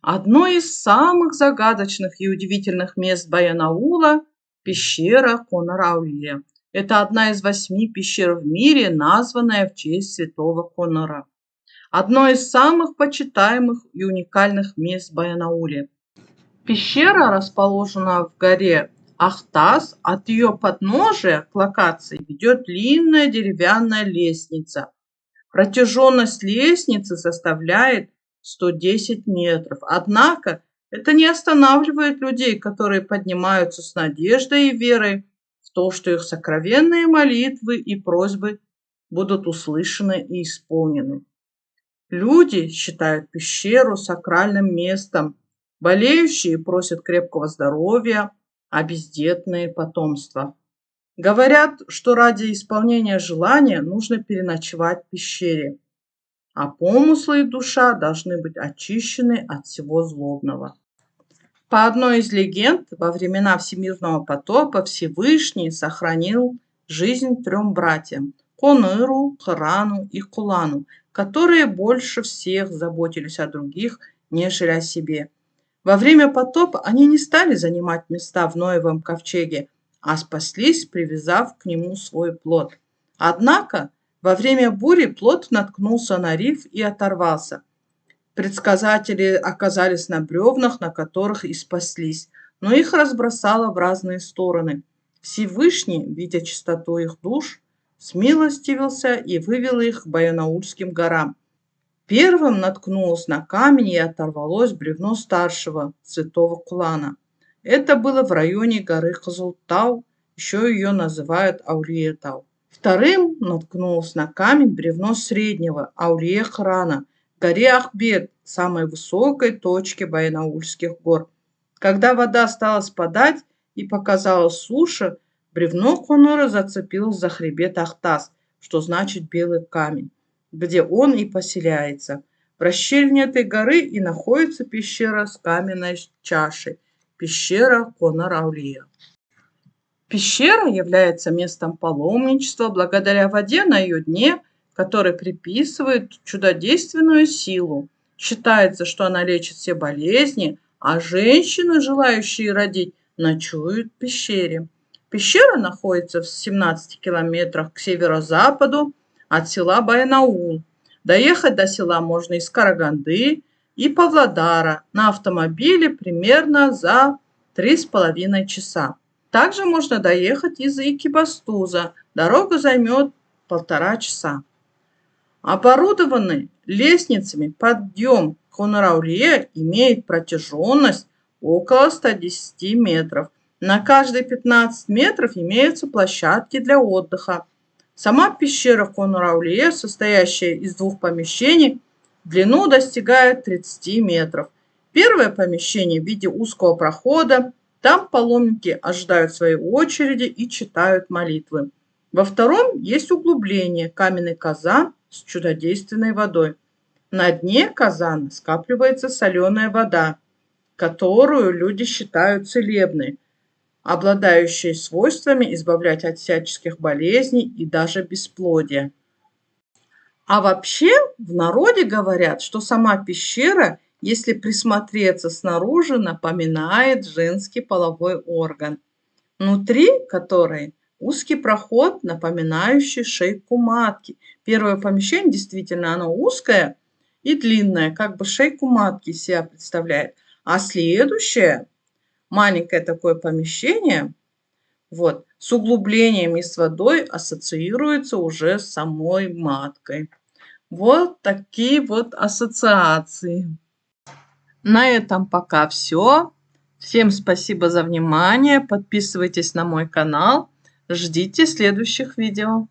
Одно из самых загадочных и удивительных мест Баянаула – пещера Конар-Аулия. Это одна из 8 пещер в мире, названная в честь святого Конора. Одно из самых почитаемых и уникальных мест Баянауля. Пещера расположена в горе Ахтас. От ее подножия к локации ведет длинная деревянная лестница. Протяженность лестницы составляет 110 метров. Однако это не останавливает людей, которые поднимаются с надеждой и верой в то, что их сокровенные молитвы и просьбы будут услышаны и исполнены. Люди считают пещеру сакральным местом. Болеющие просят крепкого здоровья, а бездетные – потомства. Говорят, что ради исполнения желания нужно переночевать в пещере, а помыслы и душа должны быть очищены от всего злобного. По одной из легенд, во времена Всемирного потопа Всевышний сохранил жизнь 3 братьям – Коныру, Харану и Кулану, которые больше всех заботились о других, нежели о себе. Во время потопа они не стали занимать места в Ноевом ковчеге, а спаслись, привязав к нему свой плот. Однако во время бури плот наткнулся на риф и оторвался. Предсказатели оказались на бревнах, на которых и спаслись, но их разбросало в разные стороны. Всевышний, видя чистоту их душ, смилостивился и вывел их к Баянаульским горам. Первым наткнулось на камень и оторвалось бревно старшего, святого Кулана. Это было в районе горы Кызылтау, еще ее называют Аулия-Тау. Вторым наткнулось на камень бревно среднего, Аулия-Харана, горе Ахбет, самой высокой точке Баянаульских гор. Когда вода стала спадать и показалась суша, бревно Конора зацепилось за хребет Ахтас, что значит белый камень, где он и поселяется. В расщелине этой горы и находится пещера с каменной чашей, пещера Конар-Аулия. Пещера является местом паломничества благодаря воде на ее дне, которой приписывают чудодейственную силу. Считается, что она лечит все болезни, а женщины, желающие родить, ночуют в пещере. Пещера находится в 17 километрах к северо-западу от села Баянаул. Доехать до села можно из Караганды и Павлодара на автомобиле примерно за 3,5 часа. Также можно доехать из Экибастуза. Дорога займет 1,5 часа. Оборудованный лестницами подъем Конар-Аулия имеет протяженность около 110 метров. На каждые 15 метров имеются площадки для отдыха. Сама пещера Конар-Аулия, состоящая из 2 помещений, в длину достигает 30 метров. Первое помещение в виде узкого прохода. Там паломники ожидают своей очереди и читают молитвы. Во втором есть углубление, каменный казан с чудодейственной водой. На дне казана скапливается соленая вода, которую люди считают целебной, обладающей свойствами избавлять от всяческих болезней и даже бесплодия. А вообще в народе говорят, что сама пещера, если присмотреться снаружи, напоминает женский половой орган, внутри которой узкий проход, напоминающий шейку матки. Первое помещение действительно оно узкое и длинное, как бы шейку матки себя представляет. А следующее, маленькое такое помещение, вот, с углублением и с водой ассоциируется уже с самой маткой. Вот такие вот ассоциации. На этом пока все. Всем спасибо за внимание. Подписывайтесь на мой канал. Ждите следующих видео.